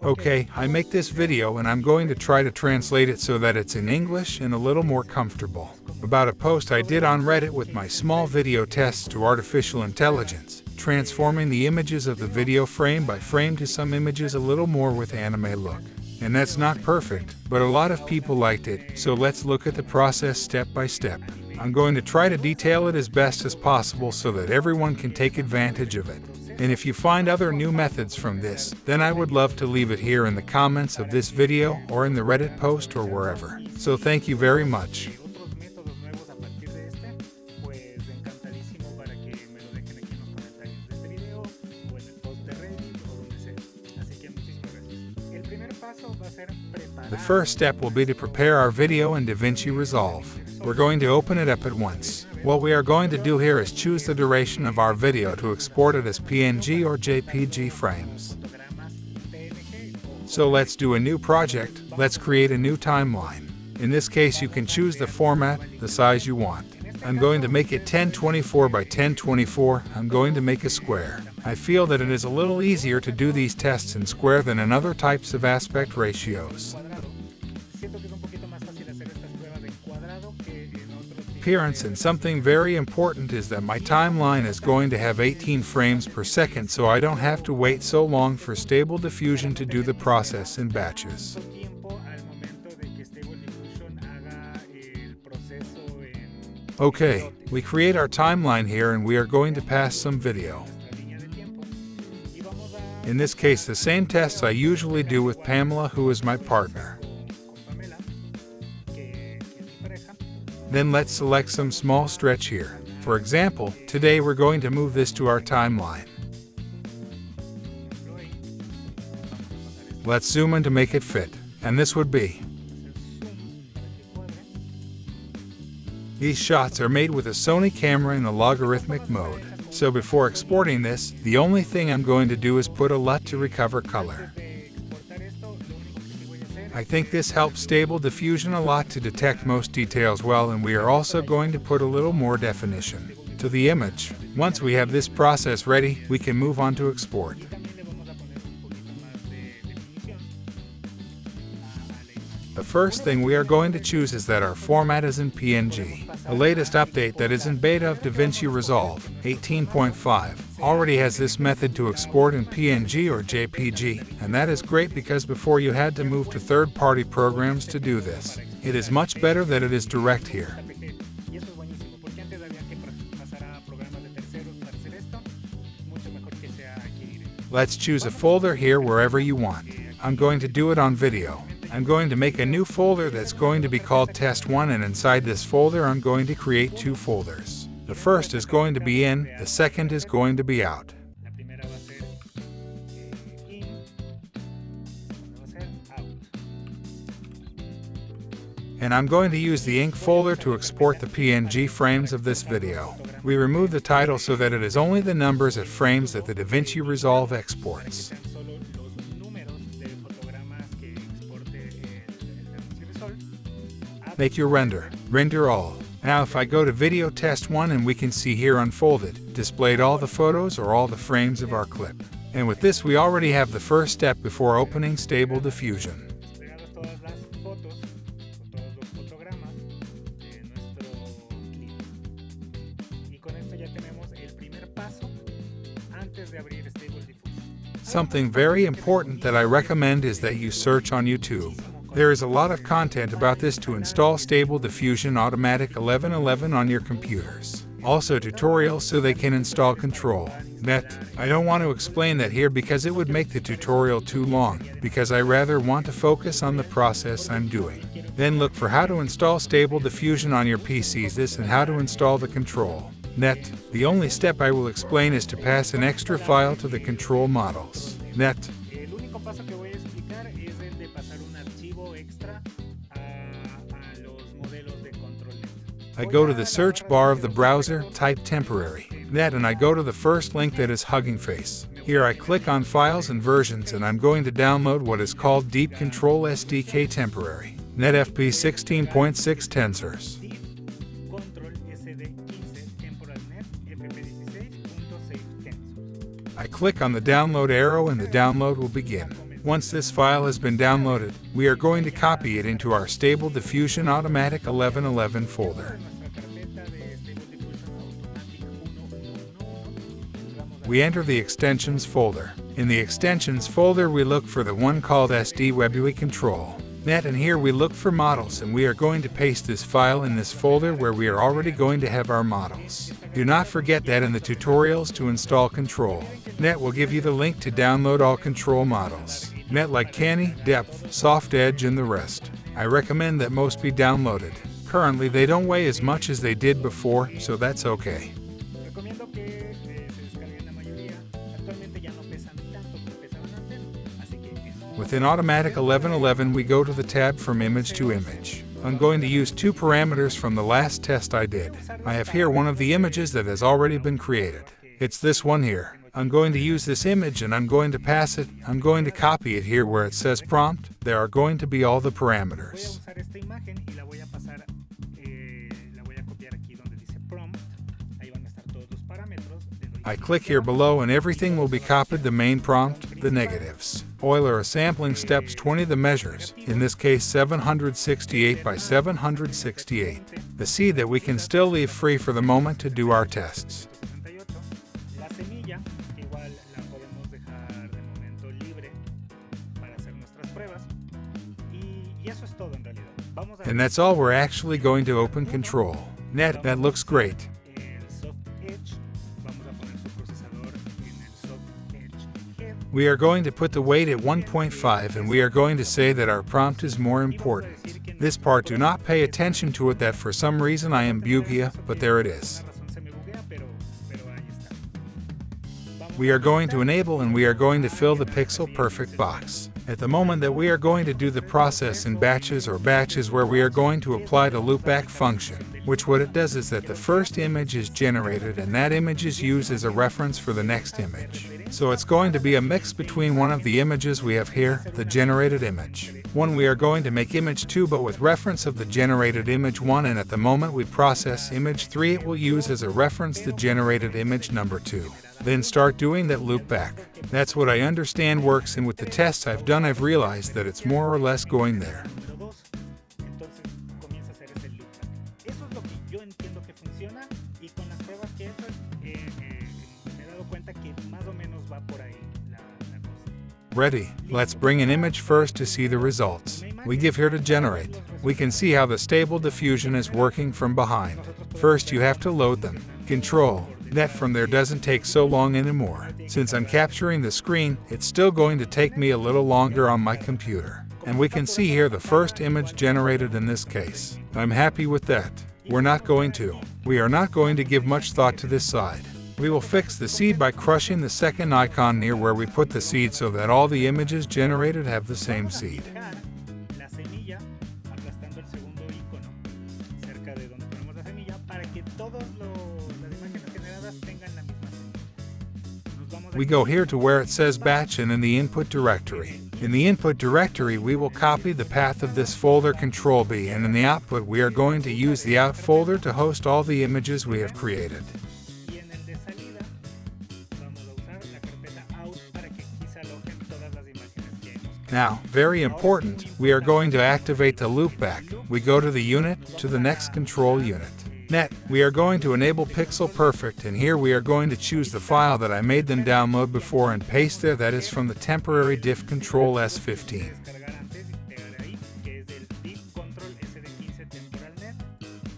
Okay, I make this video and I'm going to try to translate it so that it's in English and a little more comfortable. About a post I did on Reddit with my small video tests to artificial intelligence, transforming the images of the video frame by frame to some images a little more with anime look. And that's not perfect, but a lot of people liked it, so let's look at the process step by step. I'm going to try to detail it as best as possible so that everyone can take advantage of it. And if you find other new methods from this, then I would love to leave it here in the comments of this video or in the Reddit post or wherever. So thank you very much. The first step will be to prepare our video in DaVinci Resolve. We're going to open it up at once. What we are going to do here is choose the duration of our video to export it as PNG or JPG frames. So let's do a new project. Let's create a new timeline. In this case, you can choose the format, the size you want. I'm going to make it 1024 by 1024. I'm going to make a square. I feel that it is a little easier to do these tests in square than in other types of aspect ratios. Appearance, and something very important is that my timeline is going to have 18 frames per second, so I don't have to wait so long for Stable Diffusion to do the process in batches. Okay, we create our timeline here and we are going to pass some video. In this case, the same tests I usually do with Pamela, who is my partner. Then let's select some small stretch here. For example, today we're going to move this to our timeline. Let's zoom in to make it fit, and this would be. These shots are made with a Sony camera in the logarithmic mode. So before exporting this, the only thing I'm going to do is put a LUT to recover color. I think this helps Stable Diffusion a lot to detect most details well, and we are also going to put a little more definition to the image. Once we have this process ready, we can move on to export. The first thing we are going to choose is that our format is in PNG. The latest update that is in beta of DaVinci Resolve 18.5 already has this method to export in PNG or JPG, and that is great because before you had to move to third-party programs to do this. It is much better that it is direct here. Let's choose a folder here wherever you want. I'm going to do it on video. I'm going to make a new folder that's going to be called Test 1, and inside this folder I'm going to create two folders. The first is going to be in, the second is going to be out. And I'm going to use the ink folder to export the PNG frames of this video. We remove the title so that it is only the numbers of frames that the DaVinci Resolve exports. Make your render all. Now if I go to video test 1, and we can see here unfolded, displayed all the photos or all the frames of our clip. And with this we already have the first step before opening Stable Diffusion. Something very important that I recommend is that you search on YouTube. There is a lot of content about this to install Stable Diffusion Automatic 1111 on your computers. Also tutorials so they can install controlnet. I don't want to explain that here because it would make the tutorial too long, because I rather want to focus on the process I'm doing. Then look for how to install Stable Diffusion on your PCs, this, and how to install the controlnet. The only step I will explain is to pass an extra file to the control models.net. I go to the search bar of the browser, type temporalnet, and I go to the first link that is Hugging Face. Here I click on Files and Versions, and I'm going to download what is called Deep Control SDK Temporary Net FP 16.6 tensors. I click on the download arrow and the download will begin. Once this file has been downloaded, we are going to copy it into our Stable Diffusion Automatic 1111 folder. We enter the Extensions folder. In the Extensions folder, we look for the one called SD controlnet, and here we look for models, and we are going to paste this file in this folder where we are already going to have our models. Do not forget that in the tutorials to install controlnet will give you the link to download all control models. Net like Canny, Depth, Soft Edge, and the rest. I recommend that most be downloaded. Currently, they don't weigh as much as they did before, so that's okay. Within Automatic 1111, we go to the tab from Image to Image. I'm going to use two parameters from the last test I did. I have here one of the images that has already been created. It's this one here. I'm going to use this image and I'm going to pass it. I'm going to copy it here where it says prompt. There are going to be all the parameters. I click here below and everything will be copied: the main prompt, the negatives. Euler sampling steps 20, the measures, in this case 768 by 768. The seed that we can still leave free for the moment to do our tests. And that's all. We're actually going to open controlnet. That looks great. We are going to put the weight at 1.5 and we are going to say that our prompt is more important. This part, do not pay attention to it, that for some reason I am bugia, but there it is. We are going to enable and we are going to fill the pixel perfect box. At the moment that we are going to do the process in batches where we are going to apply the loopback function, which what it does is that the first image is generated and that image is used as a reference for the next image. So it's going to be a mix between one of the images we have here, the generated image. One we are going to make image 2 but with reference of the generated image 1, and at the moment we process image 3 it will use as a reference the generated image number 2. Then start doing that loopback. That's what I understand works, and with the tests I've done I've realized that it's more or less going there. Ready. Let's bring an image first to see the results. We give here to generate. We can see how the Stable Diffusion is working from behind. First you have to load them. Controlnet from there doesn't take so long anymore. Since I'm capturing the screen, it's still going to take me a little longer on my computer. And we can see here the first image generated in this case. I'm happy with that. We are not going to give much thought to this side. We will fix the seed by crushing the second icon near where we put the seed so that all the images generated have the same seed. We go here to where it says batch and in the input directory. In the input directory we will copy the path of this folder Control B, and in the output we are going to use the out folder to host all the images we have created. Now, very important, we are going to activate the loopback. We go to the unit, to the next control unit. Net, we are going to enable Pixel Perfect, and here we are going to choose the file that I made them download before and paste there, that is from the temporary diff control S15.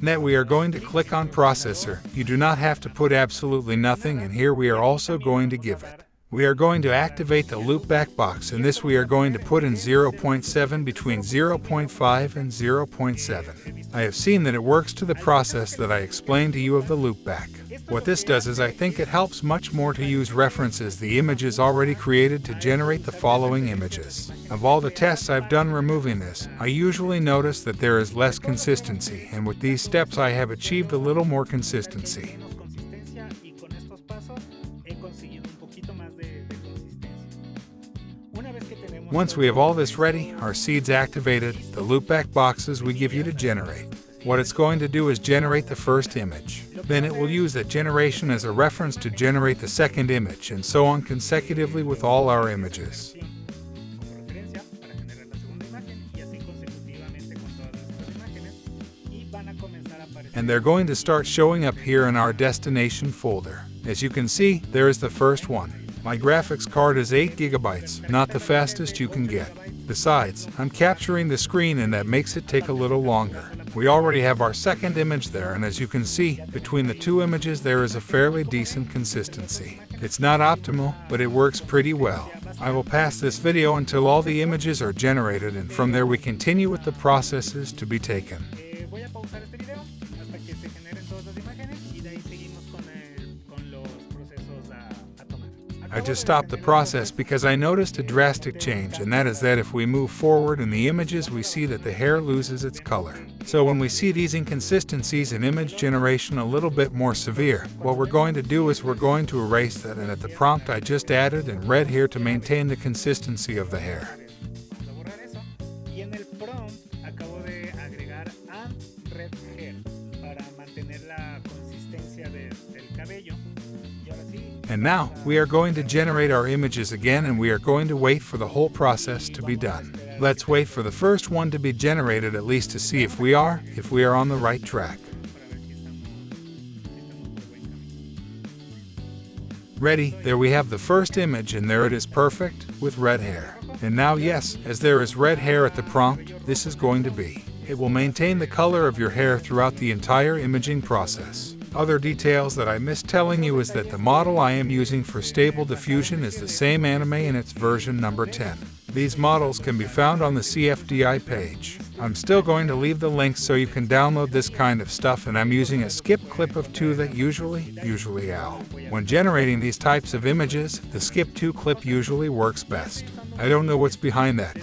Net, we are going to click on processor. You do not have to put absolutely nothing, and here we are also going to give it. We are going to activate the loopback box, and this we are going to put in 0.7 between 0.5 and 0.7. I have seen that it works to the process that I explained to you of the loopback. What this does is I think it helps much more to use references the images already created to generate the following images. Of all the tests I've done removing this, I usually notice that there is less consistency, and with these steps I have achieved a little more consistency. Once we have all this ready, our seeds activated, the loopback boxes we give you to generate. What it's going to do is generate the first image. Then it will use that generation as a reference to generate the second image, and so on consecutively with all our images. and they're going to start showing up here in our destination folder. As you can see, there is the first one. My graphics card is 8 GB, not the fastest you can get. Besides, I'm capturing the screen and that makes it take a little longer. We already have our second image there, and as you can see, between the two images there is a fairly decent consistency. It's not optimal, but it works pretty well. I will pass this video until all the images are generated, and from there we continue with the processes to be taken. I just stopped the process because I noticed a drastic change, and that is that if we move forward in the images we see that the hair loses its color. So when we see these inconsistencies in image generation a little bit more severe, what we're going to do is we're going to erase that, and at the prompt I just added in red here to maintain the consistency of the hair. And now, we are going to generate our images again, and we are going to wait for the whole process to be done. Let's wait for the first one to be generated at least to see if we are on the right track. Ready, there we have the first image, and there it is, perfect, with red hair. And now yes, as there is red hair at the prompt, this is going to be. It will maintain the color of your hair throughout the entire imaging process. Other details that I missed telling you is that the model I am using for Stable Diffusion is the same anime in its version number 10. These models can be found on the CFDI page. I'm still going to leave the links so you can download this kind of stuff, and I'm using a skip clip of 2 that usually AL. When generating these types of images, the skip 2 clip usually works best. I don't know what's behind that.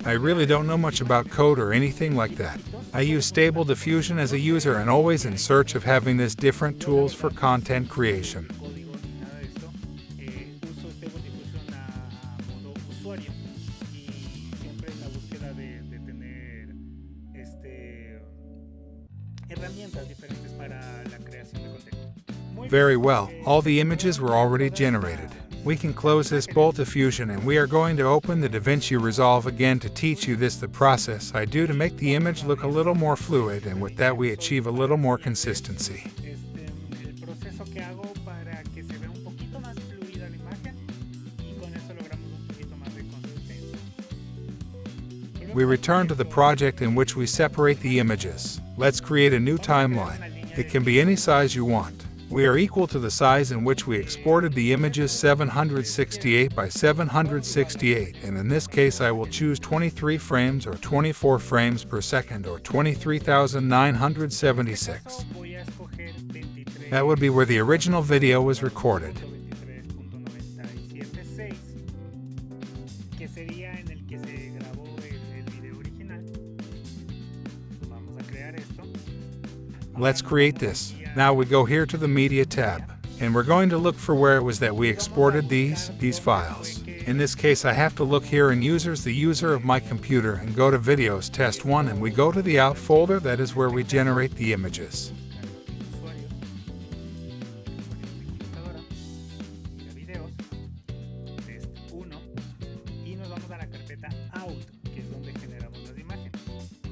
I really don't know much about code or anything like that. I use Stable Diffusion as a user and always in search of having this different tools for content creation. Very well, all the images were already generated. We can close this Bolt Diffusion, and we are going to open the DaVinci Resolve again to teach you the process I do to make the image look a little more fluid, and with that we achieve a little more consistency. We return to the project in which we separate the images. Let's create a new timeline. It can be any size you want. We are equal to the size in which we exported the images, 768 by 768, and in this case I will choose 23 frames or 24 frames per second or 23,976. That would be where the original video was recorded. Let's create this. Now we go here to the Media tab, and we're going to look for where it was that we exported these files. In this case I have to look here in Users, the user of my computer, and go to Videos Test 1, and we go to the Out folder. That is where we generate the images.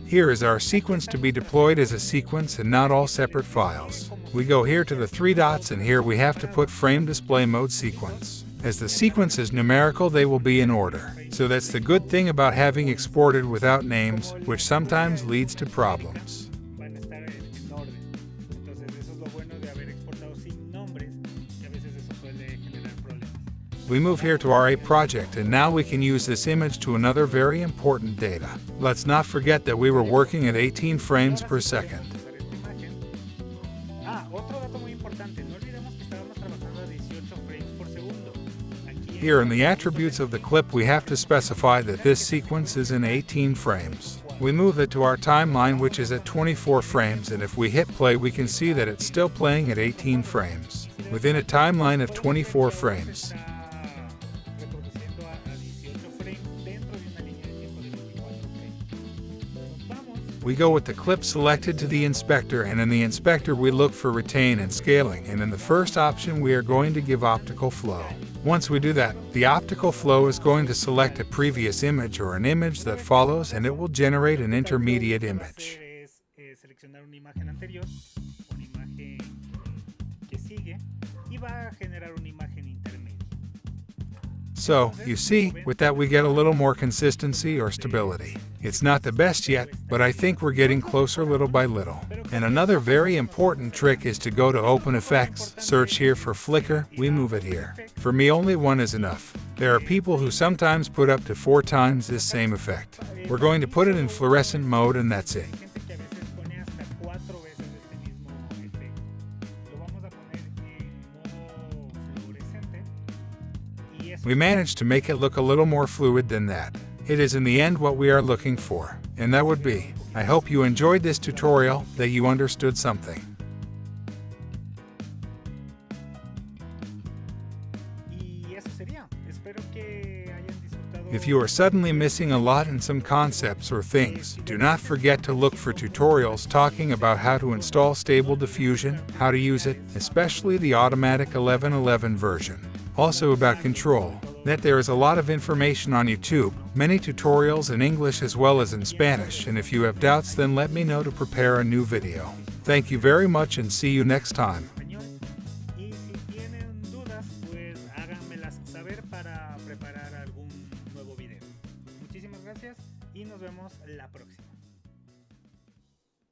Here is our sequence to be deployed as a sequence and not all separate files. We go here to the 3 dots, and here we have to put Frame Display Mode Sequence. As the sequence is numerical, they will be in order. So that's the good thing about having exported without names, which sometimes leads to problems. We move here to our A project, and now we can use this image to another very important data. Let's not forget that we were working at 18 frames per second. Here in the attributes of the clip we have to specify that this sequence is in 18 frames. We move it to our timeline, which is at 24 frames, and if we hit play we can see that it's still playing at 18 frames, within a timeline of 24 frames. We go with the clip selected to the inspector, and in the inspector we look for retain and scaling, and in the first option we are going to give optical flow. Once we do that, the optical flow is going to select a previous image or an image that follows, and it will generate an intermediate image. Seleccionar una imagen anterior, una imagen que sigue y va a generar una imagen intermedia. So, you see, with that we get a little more consistency or stability. It's not the best yet, but I think we're getting closer little by little. And another very important trick is to go to Open Effects, search here for flicker, we move it here. For me only one is enough. There are people who sometimes put up to 4 times this same effect. We're going to put it in fluorescent mode and that's it. We managed to make it look a little more fluid than that. It is in the end what we are looking for, and that would be. I hope you enjoyed this tutorial, that you understood something. If you are suddenly missing a lot in some concepts or things, do not forget to look for tutorials talking about how to install Stable Diffusion, how to use it, especially the automatic 11.11 version. Also about controlnet, there is a lot of information on YouTube, many tutorials in English as well as in Spanish, and if you have doubts then let me know to prepare a new video. Thank you very much and see you next time. Y si tienen dudas, pues háganmelas saber para preparar algún nuevo video. Muchísimas gracias y nos vemos la próxima.